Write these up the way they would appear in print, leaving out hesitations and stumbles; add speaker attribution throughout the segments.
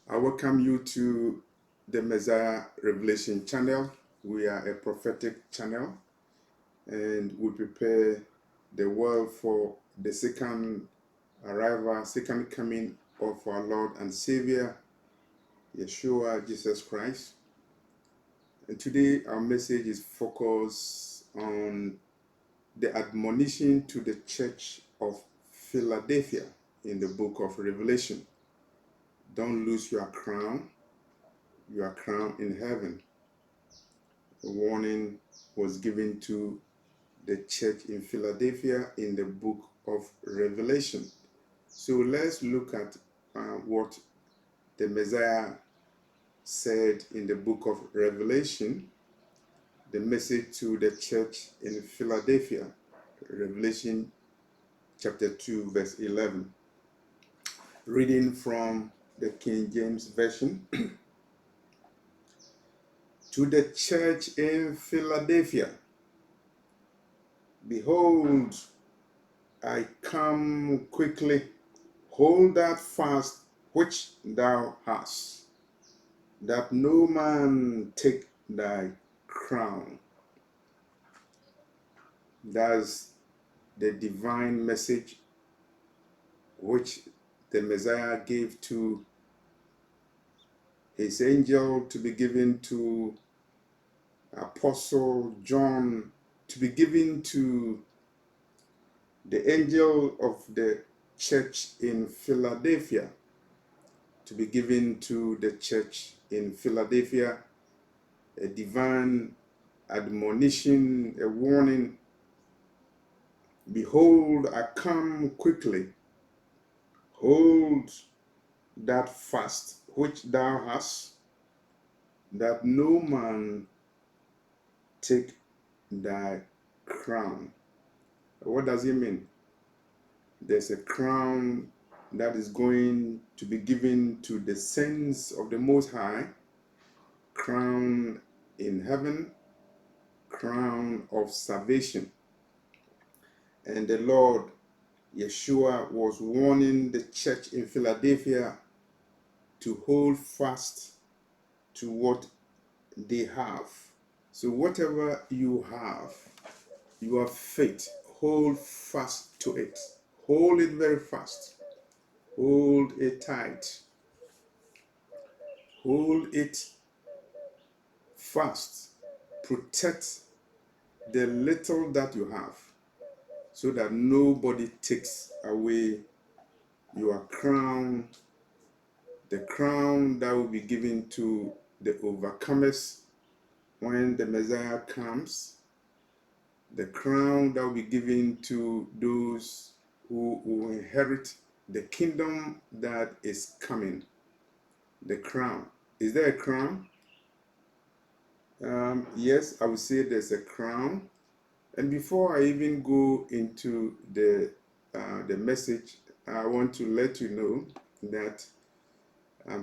Speaker 1: I welcome you to the Messiah Revelation channel. We are a prophetic channel and we prepare the world for the second arrival, second coming of our Lord and Savior, Yeshua Jesus Christ. And today our message is focused on the admonition to the church of Philadelphia in the book of Revelation. Don't lose your crown in heaven. A warning was given to the church in Philadelphia in the book of Revelation. So let's look at what the Messiah said in the book of Revelation, the message to the church in Philadelphia, Revelation chapter 2, verse 11. Reading from the King James Version. To the church in Philadelphia, behold, I come quickly. Hold that fast which thou hast, that no man take thy crown. That's the divine message which the Messiah gave to his angel, to be given to Apostle John, to be given to the angel of the church in Philadelphia, to be given to the church in Philadelphia, a divine admonition, a warning. Behold, I come quickly. Hold that fast which thou hast, that no man take thy crown. What does it mean? There's a crown that is going to be given to the saints of the Most High, crown in heaven, crown of salvation. And the Lord Yeshua was warning the church in Philadelphia to hold fast to what they have. So whatever you have, your faith, hold fast to it. Hold it very fast. Hold it tight. Hold it fast. Protect the little that you have, so that nobody takes away your crown, the crown that will be given to the overcomers when the Messiah comes, the crown that will be given to those who will inherit the kingdom that is coming. The crown. Is there a crown? Yes, I would say there's a crown. And before I even go into the message, I want to let you know that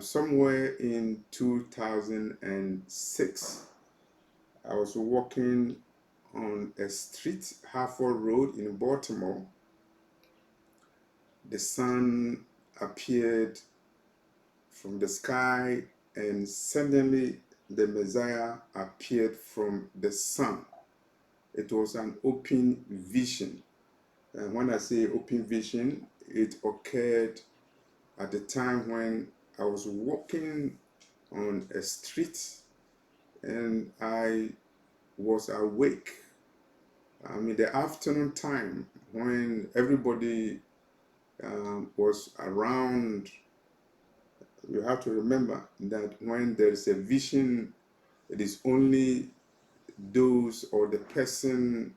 Speaker 1: somewhere in 2006, I was walking on a street, Hartford Road in Baltimore. The sun appeared from the sky, and suddenly the Messiah appeared from the sun. It was an open vision. And when I say open vision, it occurred at the time when I was walking on a street and I was awake. In the afternoon time when everybody was around. You have to remember that when there is a vision, it is only those or the person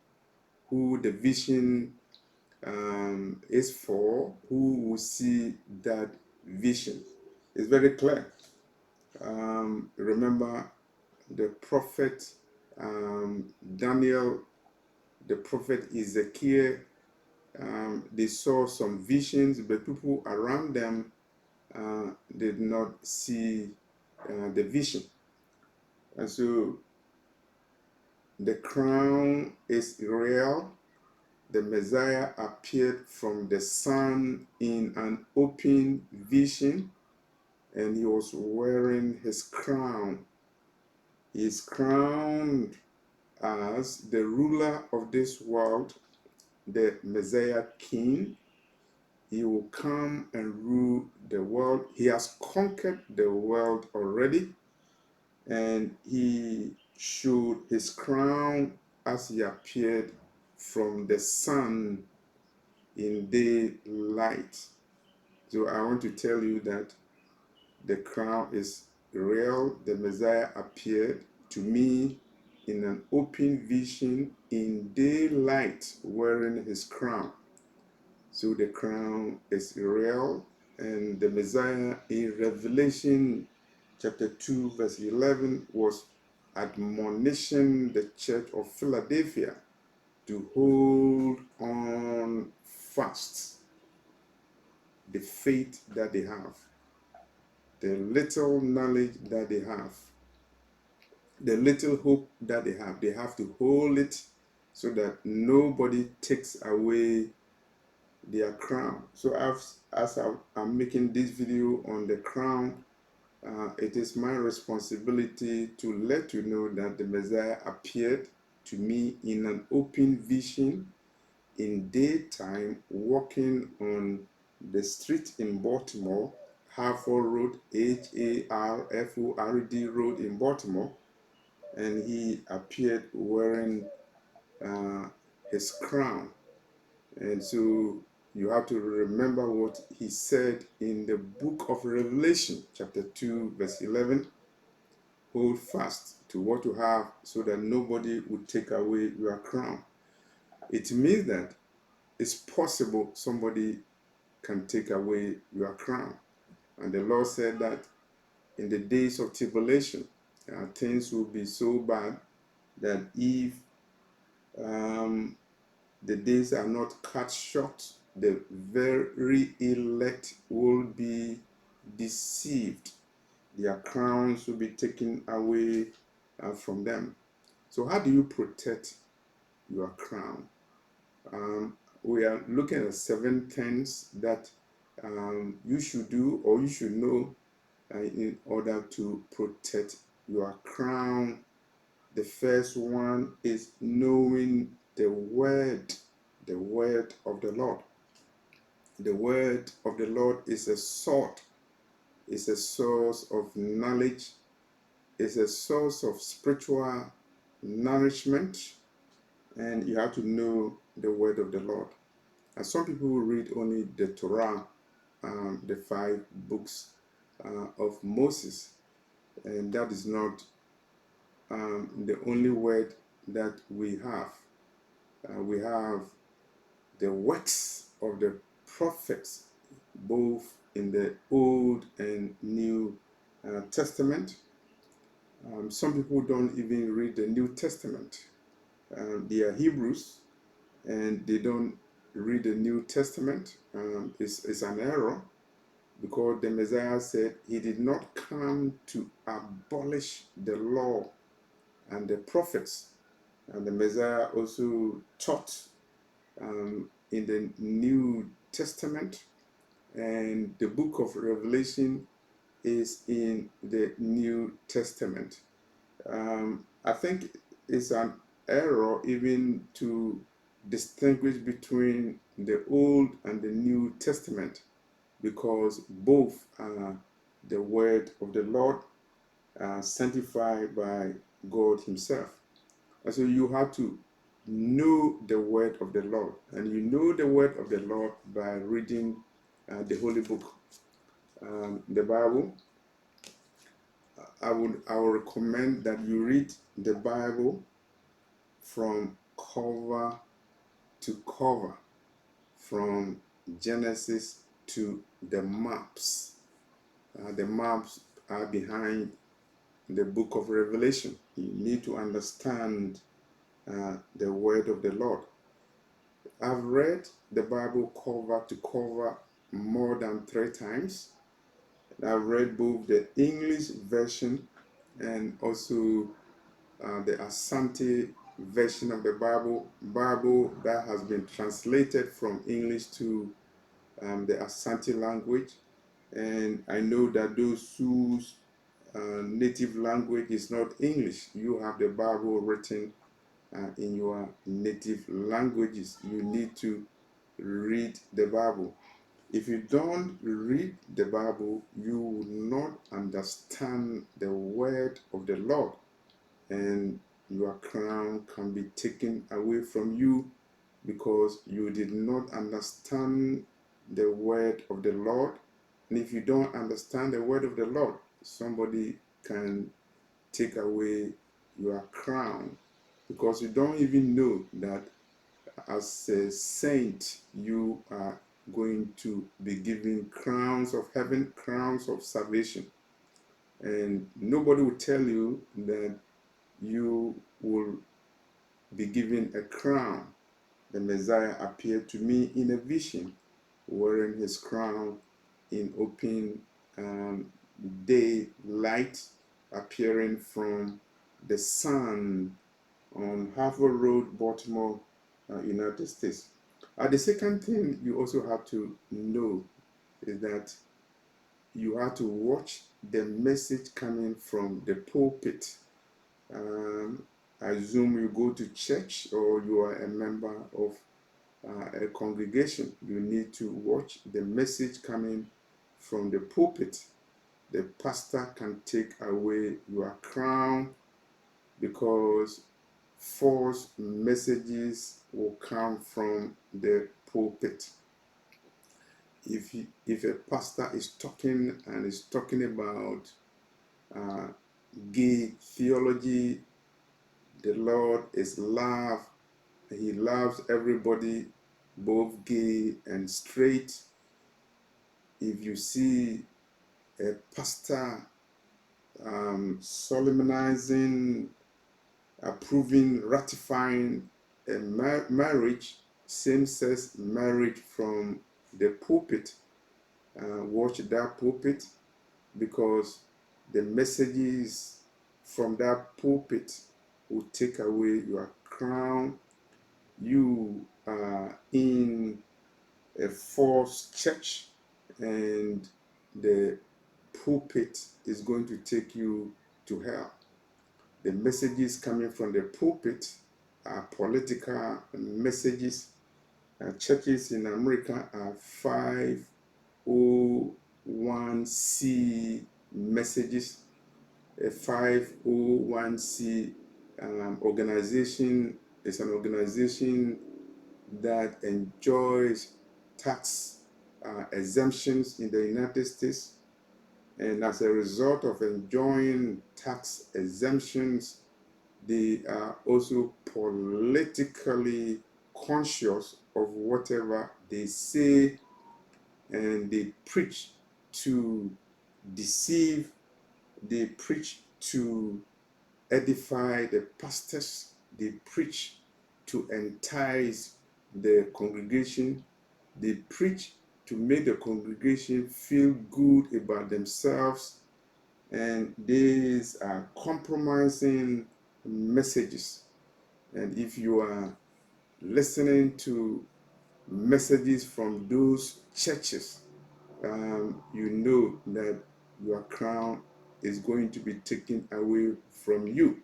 Speaker 1: who the vision is for who will see that vision. It's very clear. Remember the prophet Daniel, the prophet Ezekiel, they saw some visions, but people around them did not see the vision. And so the crown is real. The Messiah appeared from the sun in an open vision. and he was wearing his crown. He is crowned as the ruler of this world, the Messiah King. He will come and rule the world. He has conquered the world already, and he showed his crown as he appeared from the sun in daylight. So I want to tell you that the crown is real. The Messiah appeared to me in an open vision in daylight wearing his crown. So the crown is real, and the Messiah in Revelation chapter 2 verse 11 was admonishing the church of Philadelphia to hold on fast the faith that they have, the little knowledge that they have, the little hope that they have. They have to hold it so that nobody takes away their crown. So as I'm making this video on the crown, it is my responsibility to let you know that the Messiah appeared to me in an open vision in daytime, walking on the street in Baltimore, Harford Road, Harford Road in Baltimore, and he appeared wearing his crown. And so you have to remember what he said in the book of Revelation, chapter 2, verse 11. Hold fast to what you have so that nobody will take away your crown. It means that it's possible somebody can take away your crown. And the Lord said that in the days of tribulation, things will be so bad that if the days are not cut short, the very elect will be deceived. Their crowns will be taken away from them. So how do you protect your crown? We are looking at 7 things that you should do or you should know in order to protect your crown. The first one is knowing the word of the Lord. The word of the Lord is a sword, it's a source of knowledge, it's a source of spiritual nourishment, and you have to know the word of the Lord. And some people will read only the Torah, the 5 books of Moses, and that is not the only word that we have. We have the works of the prophets, both in the Old and New Testament. Some people don't even read the New Testament. They are Hebrews and they don't read the New Testament. It's an error, because the Messiah said he did not come to abolish the law and the prophets. And the Messiah also taught in the New Testament, and the book of Revelation is in the New Testament. I think it's an error even to distinguish between the Old and the New Testament, because both are the word of the Lord, sanctified by God himself. And so you have to know the word of the Lord, and you know the word of the Lord by reading the holy book, the Bible. I will recommend that you read the Bible from cover to cover, from Genesis to the maps. The maps are behind the book of Revelation. You need to understand the word of the Lord. I've read the Bible cover to cover more than 3 times. I've read both the English version and also the Asante version of the Bible that has been translated from English to the Asante language. And I know that those whose native language is not English, you have the Bible written in your native languages. You need to read the Bible. If you don't read the Bible, you will not understand the word of the Lord, and your crown can be taken away from you because you did not understand the word of the Lord. And if you don't understand the word of the Lord, somebody can take away your crown because you don't even know that as a saint you are going to be given crowns of heaven, crowns of salvation. And nobody will tell you that you will be given a crown. The Messiah appeared to me in a vision, wearing his crown in open daylight, appearing from the sun on Harvard Road, Baltimore, United States. The second thing you also have to know is that you have to watch the message coming from the pulpit. I assume you go to church or you are a member of a congregation. You need to watch the message coming from the pulpit. The pastor can take away your crown because false messages will come from the pulpit. If a pastor is talking and is talking about gay theology, the Lord is love. He loves everybody, both gay and straight. If you see a pastor solemnizing, approving, ratifying a marriage, same-sex marriage from the pulpit, watch that pulpit because the messages from that pulpit will take away your crown. You are in a false church and the pulpit is going to take you to hell. The messages coming from the pulpit are political messages. Churches in America are 501c messages. A 501c organization is an organization that enjoys tax exemptions in the United States. And as a result of enjoying tax exemptions, they are also politically conscious of whatever they say, and they preach to deceive, they preach to edify the pastors, they preach to entice the congregation, they preach to make the congregation feel good about themselves, and these are compromising messages. And if you are listening to messages from those churches, you know that your crown is going to be taken away from you.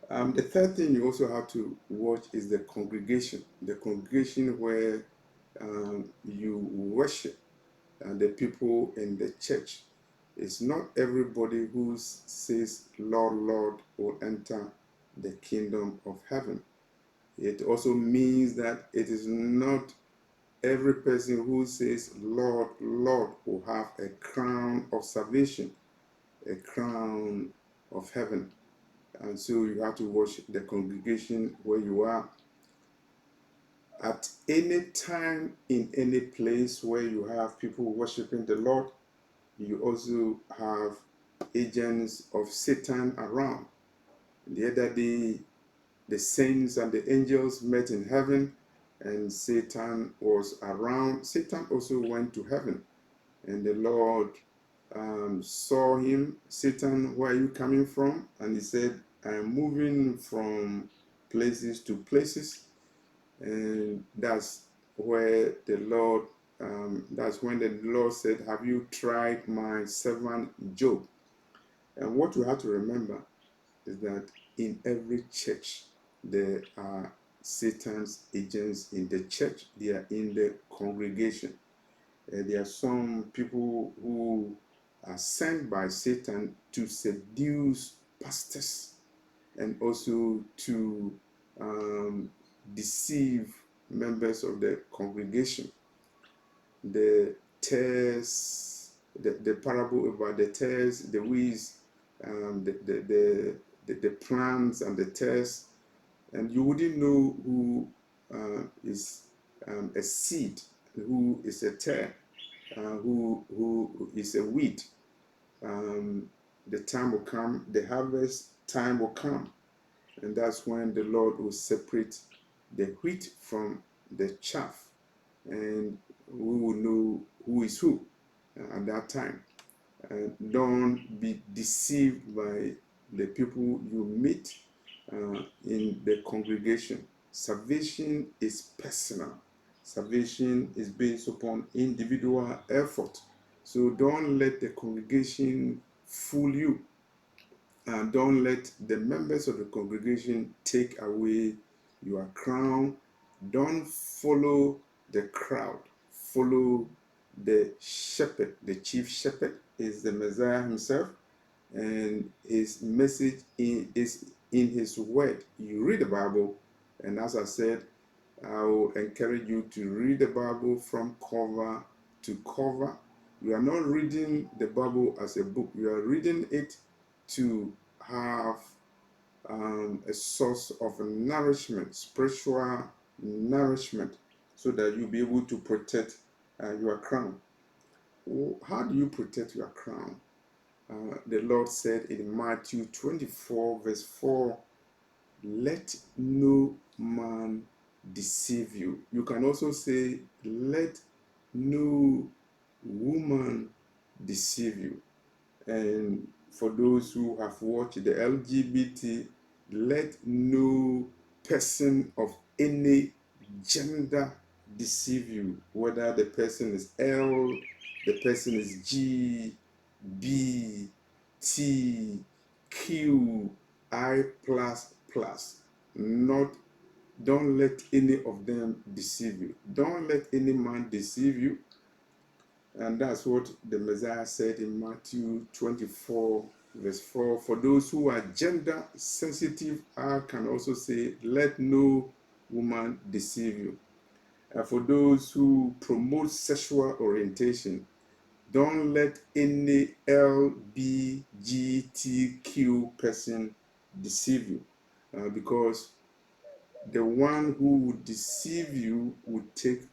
Speaker 1: The third thing you also have to watch is the congregation where you worship, and the people in the church. It's not everybody who says, Lord, Lord, will enter the kingdom of heaven. It also means that it is not every person who says, Lord, Lord, will have a crown of salvation, a crown of heaven. And so you have to watch the congregation where you are. At any time, in any place where you have people worshiping the Lord, you also have agents of Satan around. The other day, the saints and the angels met in heaven, and Satan was around. Satan also went to heaven, and the Lord saw him. Satan, where are you coming from? And he said, I am moving from places to places. And that's where the Lord that's when the Lord said, "Have you tried my servant Job?" And what you have to remember is that in every church there are Satan's agents in the church. They are in the congregation. There are some people who are sent by Satan to seduce pastors and also to deceive members of the congregation. The tares, the parable about the tares, the weeds, the plants and the tares, and you wouldn't know who is a seed, who is a tare, who is a weed. The time will come, the harvest time will come, and that's when the Lord will separate the wheat from the chaff, and we will know who is who at that time. Don't be deceived by the people you meet in the congregation. Salvation is personal. Salvation is based upon individual effort. So don't let the congregation fool you. And don't let the members of the congregation take away your crown. Don't follow the crowd. Follow the shepherd. The chief shepherd is the Messiah himself, and his message is in his word. You read the Bible, and as I said, I will encourage you to read the Bible from cover to cover. You are not reading the Bible as a book. You are reading it to have a source of nourishment, spiritual nourishment, so that you'll be able to protect your crown. How do you protect your crown? The Lord said in Matthew 24, verse 4, "Let no man deceive you." You can also say, "Let no woman deceive you." And for those who have watched the LGBT, let no person of any gender deceive you, whether the person is L, the person is G, B, T, Q, I plus plus. Don't let any of them deceive you. Don't let any man deceive you. And that's what the Messiah said in Matthew 24, verse 4. For those who are gender sensitive, I can also say, let no woman deceive you. And for those who promote sexual orientation, don't let any LBGTQ person deceive you. Because the one who would deceive you would take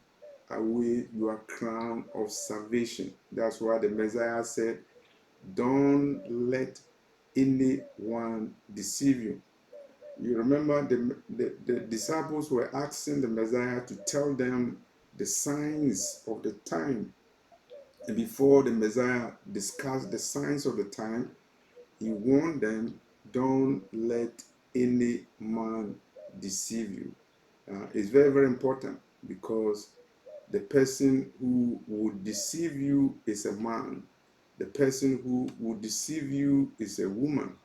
Speaker 1: away your crown of salvation. That's why the Messiah said, don't let anyone deceive you. You remember the disciples were asking the Messiah to tell them the signs of the time. And before the Messiah discussed the signs of the time, he warned them, don't let any man deceive you. It's very, very important, because the person who would deceive you is a man. The person who would deceive you is a woman.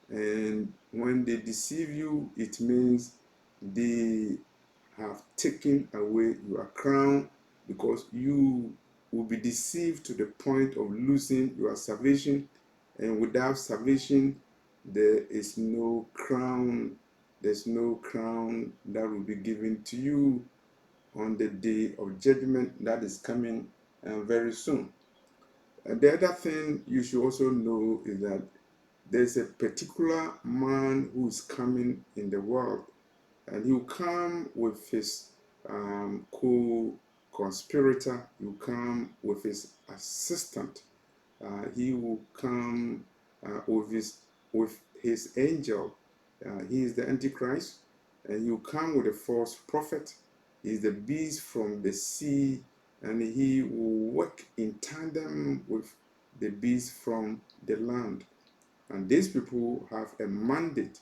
Speaker 1: And when they deceive you, it means they have taken away your crown, because you will be deceived to the point of losing your salvation. And without salvation, there is no crown. There's no crown that will be given to you on the day of judgment that is coming very soon. And the other thing you should also know is that there's a particular man who is coming in the world, and he will come with his co-conspirator, he will come with his assistant, he will come with his angel. He is the Antichrist, and he will come with a false prophet. He is the beast from the sea, and he will work in tandem with the beast from the land. And these people have a mandate.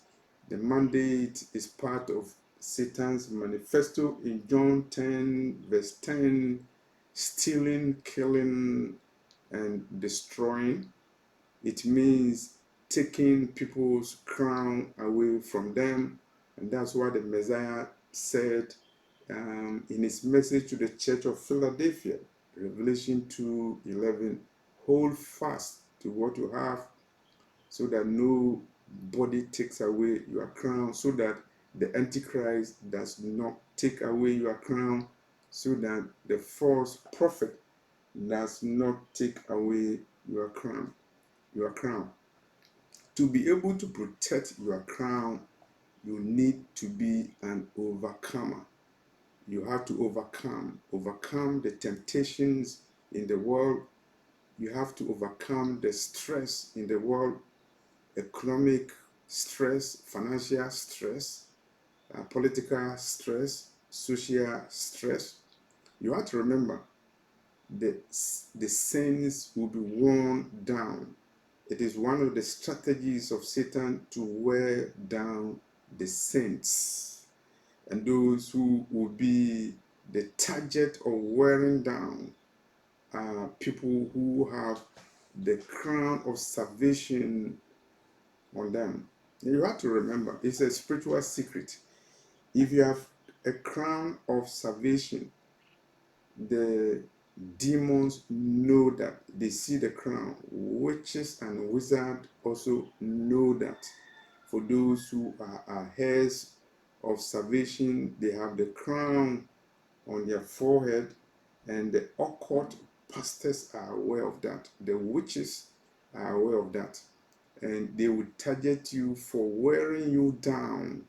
Speaker 1: The mandate is part of Satan's manifesto in John 10, verse 10. stealing, killing, and destroying. It means taking people's crown away from them. And that's why the Messiah said in his message to the church of Philadelphia, Revelation 2:11, hold fast to what you have so that nobody takes away your crown, so that the Antichrist does not take away your crown, so that the false prophet does not take away your crown. Your crown. To be able to protect your crown, you need to be an overcomer. You have to overcome the temptations in the world. You have to overcome the stress in the world, economic stress, financial stress, political stress, social stress. You have to remember the saints will be worn down. It is one of the strategies of Satan to wear down the saints. And those who will be the target of wearing down are people who have the crown of salvation on them. You have to remember, it's a spiritual secret. If you have a crown of salvation, the demons know that. They see the crown. Witches and wizards also know that. For those who are heirs of salvation, they have the crown on their forehead, and the occult pastors are aware of that. The witches are aware of that. And they will target you for wearing you down.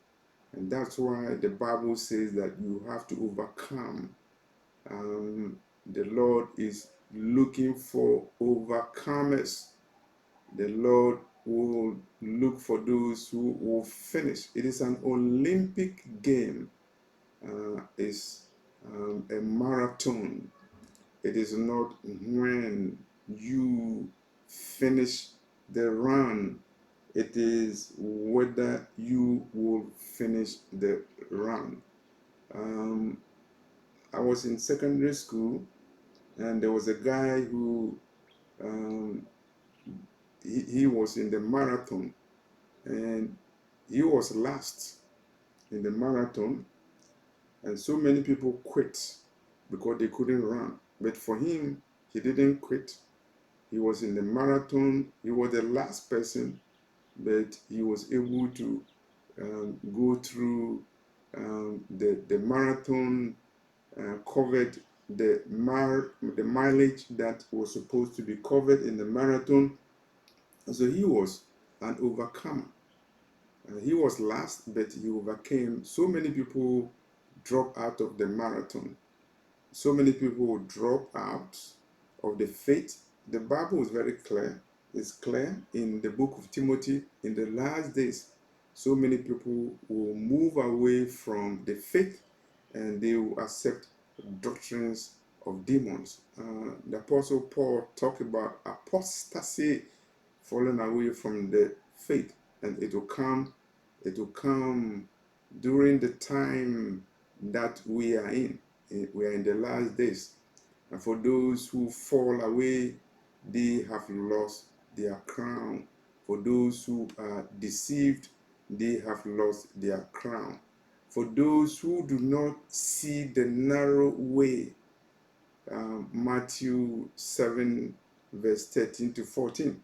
Speaker 1: And that's why the Bible says that you have to overcome. The Lord is looking for overcomers. The Lord will look for those who will finish. It is an Olympic game. It's a marathon. It is not when you finish the run. It is whether you will finish the run. I was in secondary school, and there was a guy who um, he was in the marathon, and he was last in the marathon, and so many people quit because they couldn't run. But for him, he didn't quit. He was in the marathon. He was the last person, but he was able to go through the marathon, covered the mileage that was supposed to be covered in the marathon. So he was an overcomer. He was last, but he overcame. So many people drop out of the marathon. So many people drop out of the faith. The Bible is very clear. It's clear in the book of Timothy. In the last days, so many people will move away from the faith, and they will accept doctrines of demons. The Apostle Paul talked about apostasy, falling away from the faith, and it will come during the time that we are in. We are in the last days. And for those who fall away, they have lost their crown. For those who are deceived, they have lost their crown. For those who do not see the narrow way, Matthew 7, verse 13 to 14.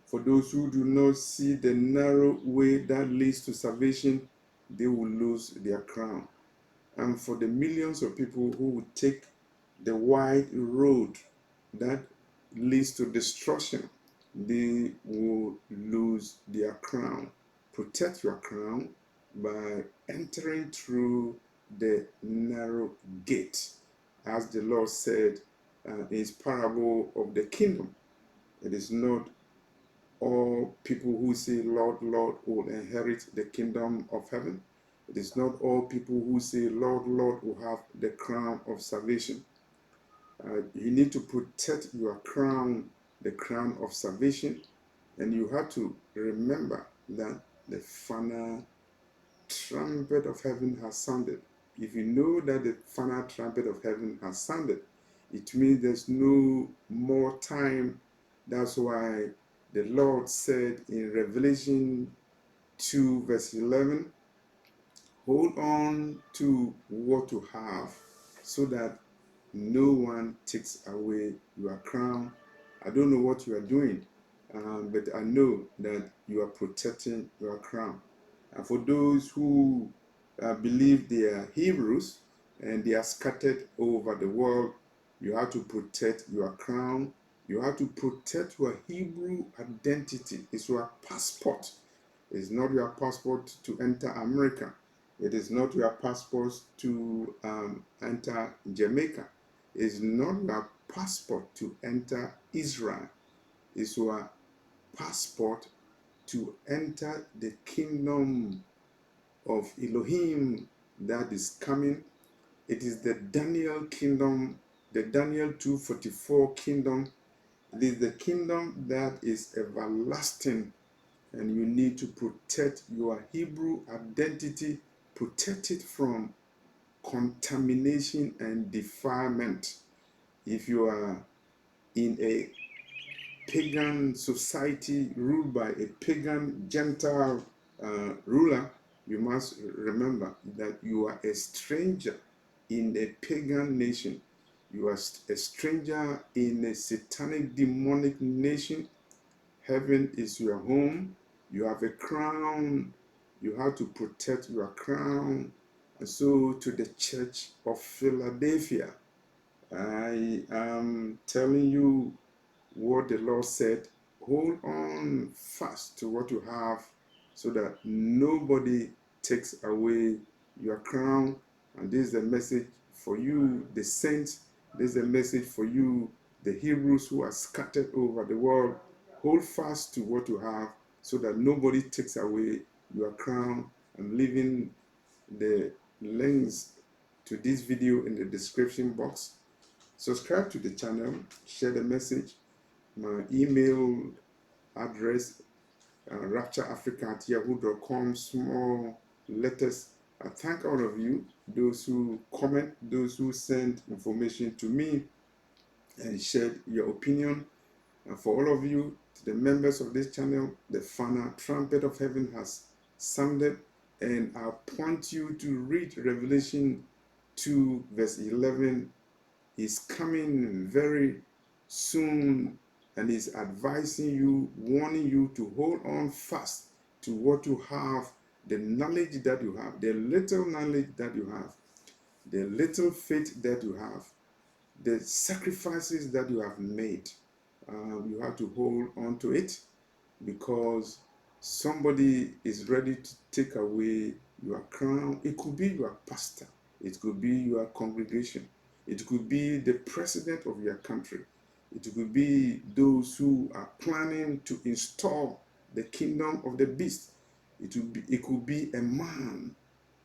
Speaker 1: For those who do not see the narrow way that leads to salvation, they will lose their crown. And for the millions of people who will take the wide road that leads to destruction, they will lose their crown. Protect your crown by entering through the narrow gate. As the Lord said in his parable of the kingdom, it is not all people who say, Lord, Lord, will inherit the kingdom of heaven. It is not all people who say, Lord, Lord, will have the crown of salvation. You need to protect your crown, the crown of salvation, and you have to remember that the final trumpet of heaven has sounded. If you know that the final trumpet of heaven has sounded, It means there's no more time. That's why the Lord said in Revelation 2, verse 11, hold on to what you have so that no one takes away your crown. I don't know what you are doing, but I know that you are protecting your crown. And for those who believe they are Hebrews and they are scattered over the world, you have to protect your crown. You have to protect your Hebrew identity. It's your passport. It's not your passport to enter America. It is not your passport to enter Jamaica. It's not your passport to enter Israel. It's your passport to enter the kingdom of Elohim that is coming. It is the Daniel kingdom, the Daniel 2:44 kingdom. It is the kingdom that is everlasting, and you need to protect your Hebrew identity, protect it from contamination and defilement. If you are in a pagan society ruled by a pagan Gentile ruler, you must remember that you are a stranger in a pagan nation. You are a stranger in a satanic, demonic nation. Heaven is your home. You have a crown. You have to protect your crown. And so, to the church of Philadelphia, I am telling you what the Lord said. Hold on fast to what you have so that nobody takes away your crown. And this is the message for you, the saints. This is the message for you, the Hebrews who are scattered over the world. Hold fast to what you have so that nobody takes away your crown. I'm leaving the links to this video in the description box. Subscribe to the channel, share the message. My email address, raptureafrica@yahoo.com, small letters. I thank all of you, those who comment, those who send information to me and shared your opinion. And for all of you, to the members of this channel, the final trumpet of heaven has sounded, and I point you to read Revelation 2, verse 11. He's coming very soon, and he's advising you, warning you to hold on fast to what you have, the knowledge that you have, the little knowledge that you have, the little faith that you have, the sacrifices that you have made. You have to hold on to it, because somebody is ready to take away your crown. It could be your pastor, it could be your congregation, it could be the president of your country, it could be those who are planning to install the kingdom of the beast. It could be a man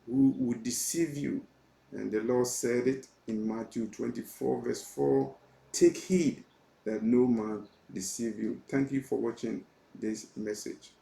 Speaker 1: who would deceive you. And the Lord said it in Matthew 24, verse 4. Take heed that no man deceive you. Thank you for watching this message.